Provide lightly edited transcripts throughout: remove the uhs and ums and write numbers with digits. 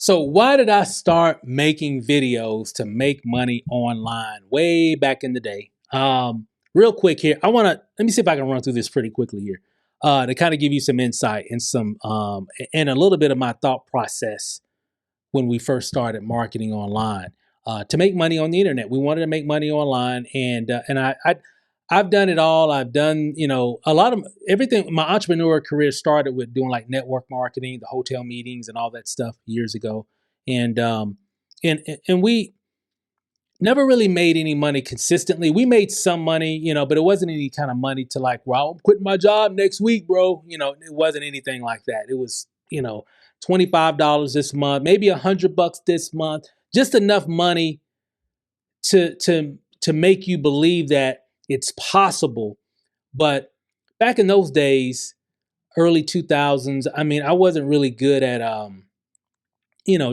So why did I start making videos to make money online way back in the day? Real quick here, let me see if I can run through this pretty quickly here, to kind of give you some insight and and a little bit of my thought process when we first started marketing online to make money on the internet. We wanted to make money online, I've done it all. I've done a lot of everything. My entrepreneur career started with doing like network marketing, the hotel meetings, and all that stuff years ago, and um, and we never really made any money consistently. We made some money, but it wasn't any kind of money to like, well, I'm quitting my job next week, bro. It wasn't anything like that. It was, $25 this month, maybe $100 this month, just enough money to make you believe that it's possible. But back in those days, early 2000s, I mean, I wasn't really good at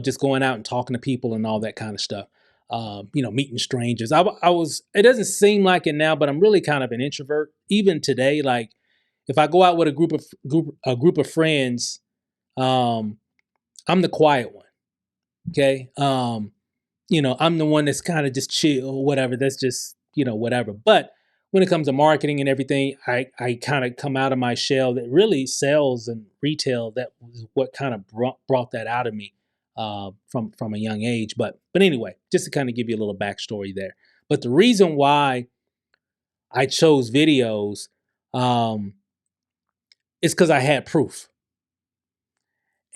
just going out and talking to people and all that kind of stuff. Meeting strangers. I was. It doesn't seem like it now, but I'm really kind of an introvert. Even today, like if I go out with a group of friends, um, I'm the quiet one. Okay. I'm the one that's kind of just chill, whatever. That's just whatever. But when it comes to marketing and everything, I kind of come out of my shell. That really sales and retail. That was what kind of brought that out of me from a young age. But anyway, just to kind of give you a little backstory there. But the reason why I chose videos um, is because I had proof,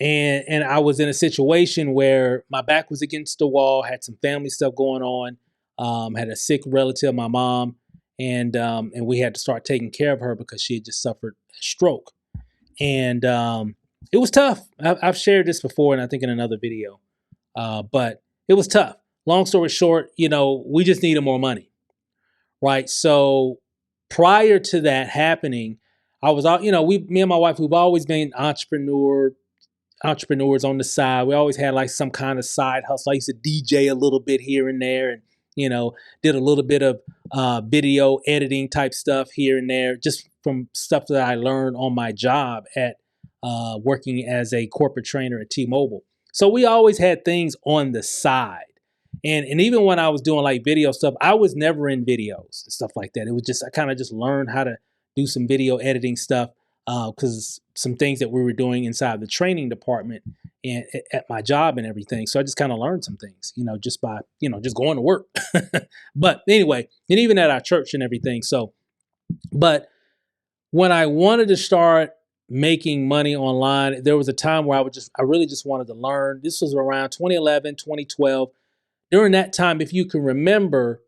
and I was in a situation where my back was against the wall, had some family stuff going on, had a sick relative, my mom, and we had to start taking care of her because she had just suffered a stroke, and it was tough. I've shared this before, and I think in another video. But it was tough. Long story short, we just needed more money, right? So prior to that happening, I was out. Me and my wife, we've always been entrepreneurs on the side. We always had like some kind of side hustle. I used to DJ a little bit here and there, and did a little bit of video editing type stuff here and there, just from stuff that I learned on my job at working as a corporate trainer at T-Mobile. So we always had things on the side. And even when I was doing like video stuff, I was never in videos and stuff like that. It was just, I kind of just learned how to do some video editing stuff because some things that we were doing inside the training department and at my job and everything. So I just kind of learned some things, just by, just going to work. But anyway, and even at our church and everything. But when I wanted to start making money online, there was a time where I really just wanted to learn. This was around 2011, 2012. During that time, if you can remember,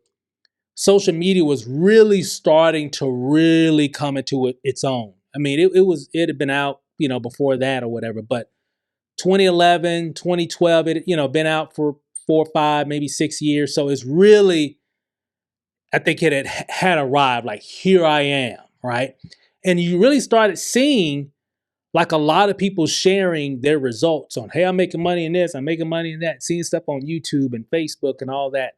social media was really starting to really come into its own. I mean, it had been out, before that or whatever, but 2011, 2012, it, been out for 4, 5, maybe 6 years. So it's really, I think it had arrived, like, here I am, right? And you really started seeing like a lot of people sharing their results on, hey, I'm making money in this, I'm making money in that, seeing stuff on YouTube and Facebook and all that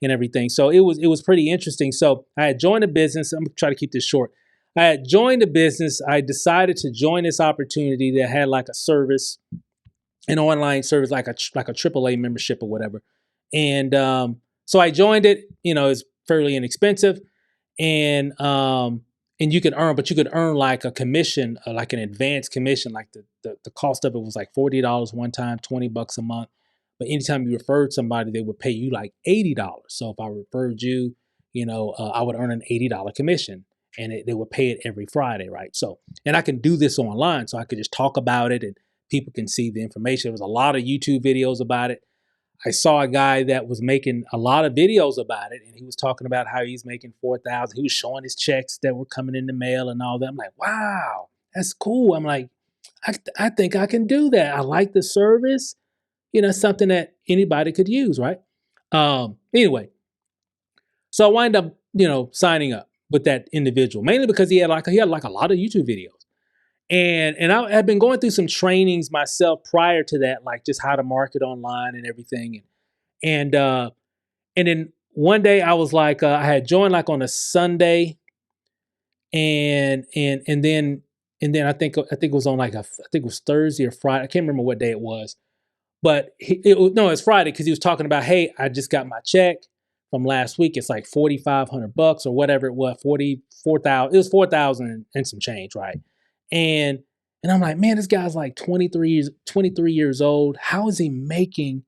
and everything. So it was pretty interesting. So I had joined a business. I'm gonna try to keep this short. I had joined a business. I decided to join this opportunity that had like a service, an online service, like a AAA membership or whatever. And so I joined it. It's fairly inexpensive, and and you could earn like a commission, like an advanced commission. Like the cost of it was like $40 one time, $20 a month. But anytime you referred somebody, they would pay you like $80. So if I referred you, I would earn an $80 commission, and they would pay it every Friday, right? So, and I can do this online, so I could just talk about it, and people can see the information. There was a lot of YouTube videos about it. I saw a guy that was making a lot of videos about it, and he was talking about how he's making 4,000. He was showing his checks that were coming in the mail and all that. I'm like, wow, that's cool. I'm like, I think I can do that. I like the service. Something that anybody could use, right? Anyway, so I wind up, signing up with that individual, mainly because he had like a lot of YouTube videos. And I had been going through some trainings myself prior to that, like just how to market online and everything. And then one day I was like, I had joined like on a Sunday, and then I think it was on like I think it was Thursday or Friday. I can't remember what day it was, But no, it's Friday because he was talking about, hey, I just got my check from last week. It's like $4,500 or whatever it was, 44,000. It was 4,000 and some change, right? And and I'm like, man, this guy's like 23 years old. How is he making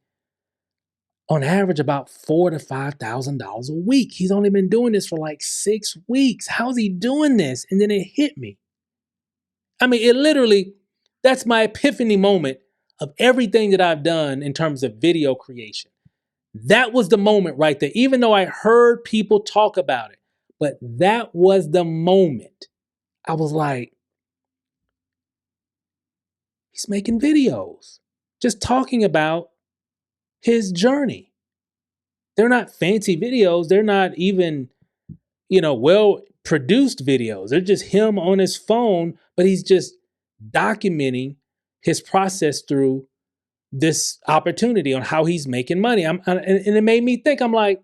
on average about $4,000 to $5,000 a week? He's only been doing this for like 6 weeks. How's he doing this? And then it hit me. I mean, it literally, that's my epiphany moment of everything that I've done in terms of video creation. That was the moment right there, even though I heard people talk about it. But that was the moment. I was like, he's making videos, just talking about his journey. They're not fancy videos. They're not even, well produced videos. They're just him on his phone, but he's just documenting his process through this opportunity on how he's making money. And it made me think, I'm like,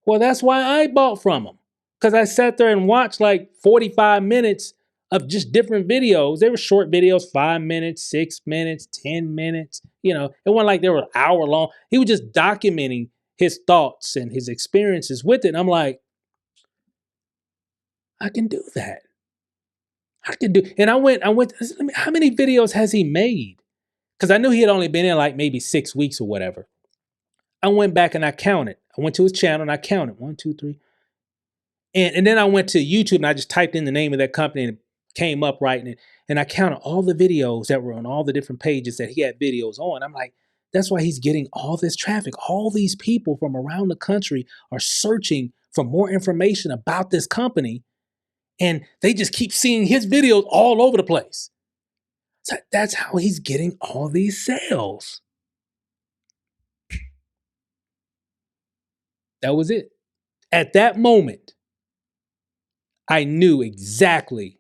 well, that's why I bought from him. Because I sat there and watched like 45 minutes of just different videos. They were short videos, 5 minutes, 6 minutes, 10 minutes. It wasn't like they were an hour long. He was just documenting his thoughts and his experiences with it. And I'm like, I can do that. I can do. And I went, how many videos has he made? Because I knew he had only been in like maybe 6 weeks or whatever. I went back and I counted. I went to his channel and I counted 1, 2, 3. And then I went to YouTube and I just typed in the name of that company and it came up right. And I counted all the videos that were on all the different pages that he had videos on. I'm like, that's why he's getting all this traffic. All these people from around the country are searching for more information about this company. And they just keep seeing his videos all over the place. So that's how he's getting all these sales. That was it. At that moment, I knew exactly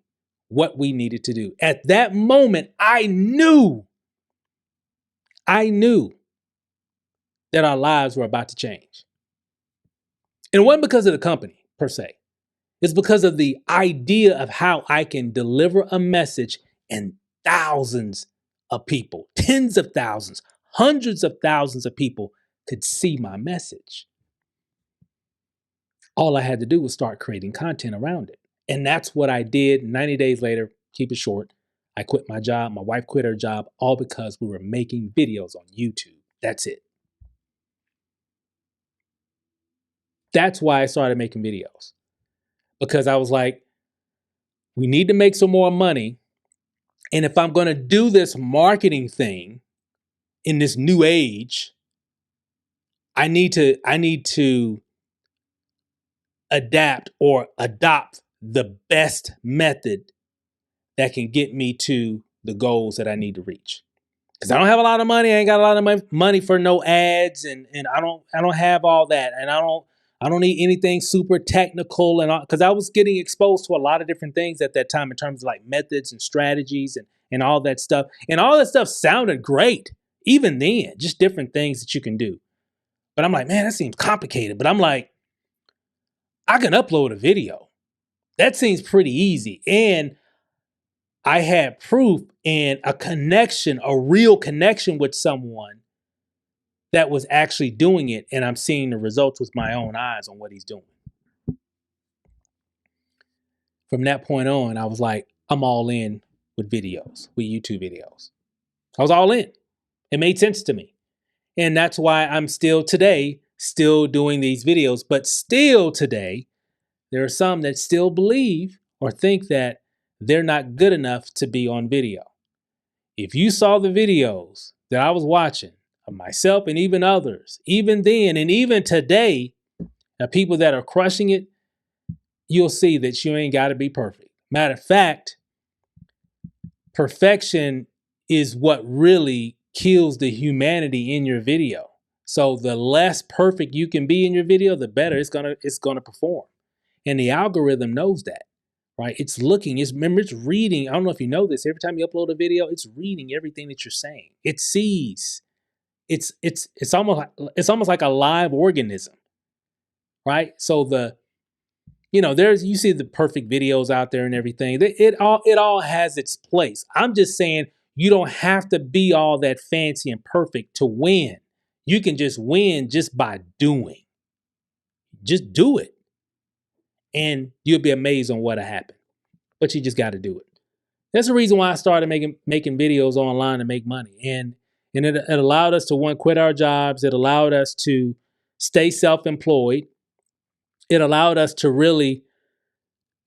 what we needed to do. At that moment, I knew that our lives were about to change. And it wasn't because of the company per se. It's because of the idea of how I can deliver a message and thousands of people, tens of thousands, hundreds of thousands of people could see my message. All I had to do was start creating content around it. And that's what I did. 90 days later, keep it short, I quit my job. My wife quit her job, all because we were making videos on YouTube. That's it. That's why I started making videos. Because I was like, we need to make some more money. And if I'm going to do this marketing thing in this new age, I need to adapt or adopt the best method that can get me to the goals that I need to reach. Because I don't have a lot of money. I ain't got a lot of money for no ads, and I don't have all that, and I don't need anything super technical, and because I was getting exposed to a lot of different things at that time in terms of like methods and strategies and all that stuff, and all that stuff sounded great even then, just different things that you can do. But I'm like, man, that seems complicated. But I'm like, I can upload a video. That seems pretty easy, and I had proof and a connection, a real connection with someone that was actually doing it, and I'm seeing the results with my own eyes on what he's doing. From that point on, I was like, I'm all in with videos, with YouTube videos. I was all in. It made sense to me. And that's why I'm still doing these videos. But still today, there are some that still believe or think that they're not good enough to be on video. If you saw the videos that I was watching of myself and even others, even then and even today, the people that are crushing it, you'll see that you ain't got to be perfect. Matter of fact, perfection is what really kills the humanity in your video. So the less perfect you can be in your video, the better it's gonna perform. And the algorithm knows that, right? It's reading. I don't know if you know this. Every time you upload a video, it's reading everything that you're saying. It sees. It's almost like a live organism, right? So you see the perfect videos out there and everything. It all has its place. I'm just saying You don't have to be all that fancy and perfect to win. You can just win just by doing. Just do it. And you'll be amazed on what'll happen. But you just got to do it. That's the reason why I started making videos online to make money. And it allowed us to, one, quit our jobs. It allowed us to stay self-employed. It allowed us to really,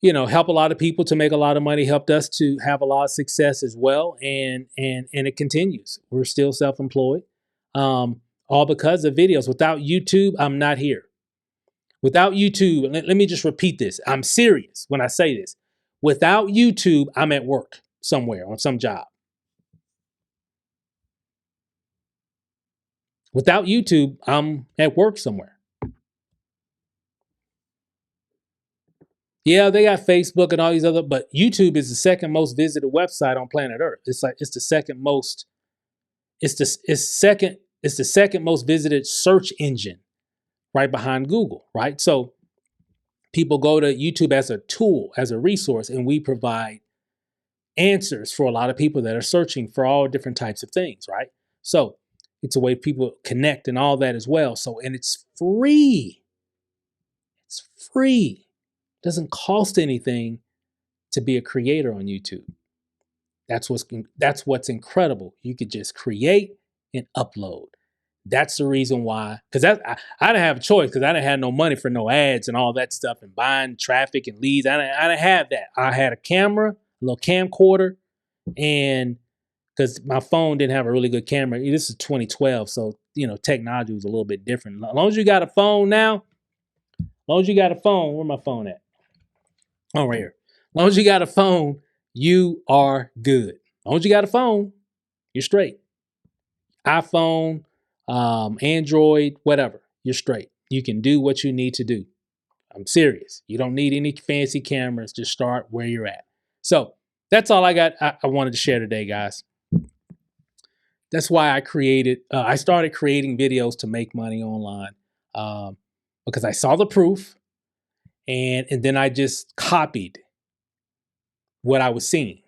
help a lot of people to make a lot of money, helped us to have a lot of success as well. And it continues. We're still self-employed. All because of videos. Without YouTube, I'm not here. Without YouTube, let me just repeat this. I'm serious when I say this. Without YouTube, I'm at work somewhere on some job. Without YouTube, I'm at work somewhere. Yeah, they got Facebook and all these other, but YouTube is the second most visited website on planet Earth. It's the second most, it's the second most visited search engine right behind Google, right? So people go to YouTube as a tool, as a resource, and we provide answers for a lot of people that are searching for all different types of things, right? So it's a way people connect and all that as well. So, and it's free. It's free. It doesn't cost anything to be a creator on YouTube. That's what's incredible. You could just create and upload. That's the reason why, because I didn't have a choice, because I didn't have no money for no ads and all that stuff and buying traffic and leads. I didn't have that. I had a camera, a little camcorder, and because my phone didn't have a really good camera. This is 2012, so technology was a little bit different. As long as you got a phone now, as long as you got a phone, where my phone at? Oh, right here. As long as you got a phone, you are good. As long as you got a phone, you're straight. iPhone, Android, whatever, you're straight. You can do what you need to do. I'm serious. You don't need any fancy cameras. Just start where you're at. So that's all I got. I wanted to share today, guys. That's why I started creating videos to make money online, because I saw the proof, and then I just copied what I was seeing.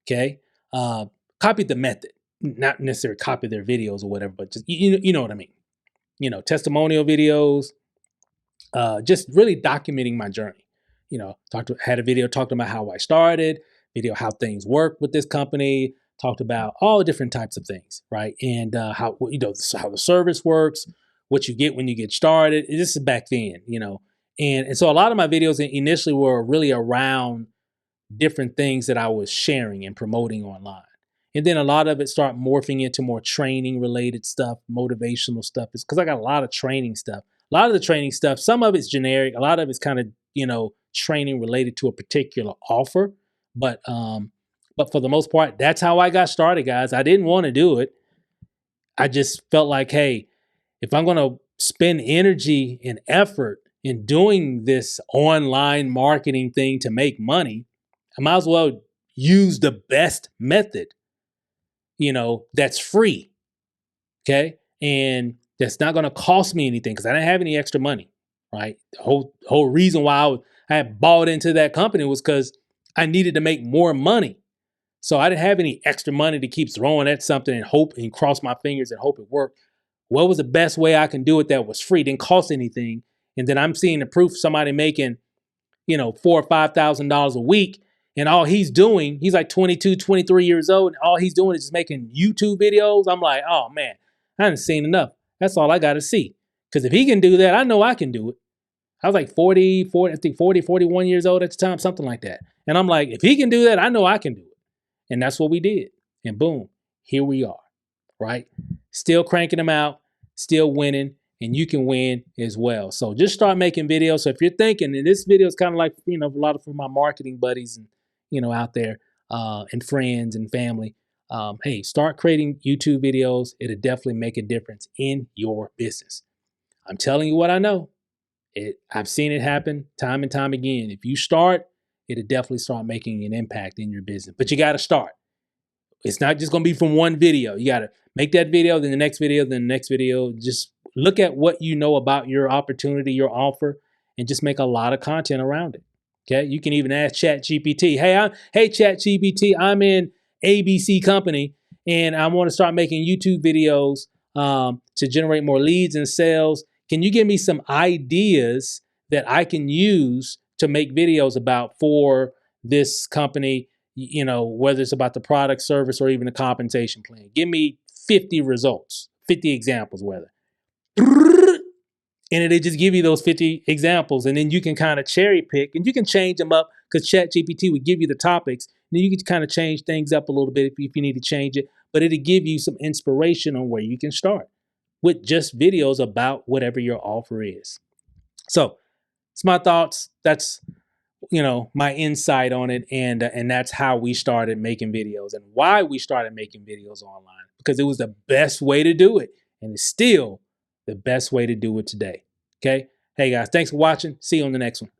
Okay, copied the method, not necessarily copy their videos or whatever, but just you know what I mean. Testimonial videos, just really documenting my journey. Had a video talking about how I started, video how things work with this company, talked about all different types of things, right? And how the service works, what you get when you get started. This is back then, and so a lot of my videos initially were really around different things that I was sharing and promoting online. And then a lot of it started morphing into more training related stuff, motivational stuff. It's because I got a lot of training stuff. A lot of the training stuff, some of it's generic, a lot of it's kind of, training related to a particular offer. But for the most part, that's how I got started, guys. I didn't want to do it. I just felt like, hey, if I'm going to spend energy and effort in doing this online marketing thing to make money, I might as well use the best method, that's free. Okay. And that's not going to cost me anything, because I didn't have any extra money, right? The whole reason why I had bought into that company was because I needed to make more money. So I didn't have any extra money to keep throwing at something and hope and cross my fingers and hope it worked. What was the best way I can do it that was free, didn't cost anything? And then I'm seeing the proof, somebody making, $4,000 or $5,000 a week. And all he's doing, he's like 22, 23 years old. And all he's doing is just making YouTube videos. I'm like, oh man, I haven't seen enough. That's all I got to see. Because if he can do that, I know I can do it. I was like 40, 41 years old at the time, something like that. And I'm like, if he can do that, I know I can do it. And that's what we did. And boom, here we are, right? Still cranking them out, still winning, and you can win as well. So just start making videos. So if you're thinking, and this video is kind of like, a lot of for my marketing buddies and, out there, and friends and family, hey, start creating YouTube videos. It'll definitely make a difference in your business. I'm telling you what I know. I've seen it happen time and time again. If you start, it'll definitely start making an impact in your business. But you got to start. It's not just going to be from one video. You got to make that video, then the next video, then the next video. Just look at what you know about your opportunity, your offer, and just make a lot of content around it. Okay. You can even ask ChatGPT, hey, ChatGPT, I'm in ABC company and I want to start making YouTube videos to generate more leads and sales. Can you give me some ideas that I can use to make videos about for this company? You know, whether it's about the product, service, or even the compensation plan. Give me 50 results, 50 examples, whether. And it'll just give you those 50 examples, and then you can kind of cherry pick and you can change them up because ChatGPT would give you the topics. And then you can kind of change things up a little bit if you need to change it, but it'll give you some inspiration on where you can start with just videos about whatever your offer is. So it's my thoughts. That's my insight on it, and that's how we started making videos and why we started making videos online, because it was the best way to do it, and it's still the best way to do it today. Okay. Hey guys, thanks for watching. See you on the next one.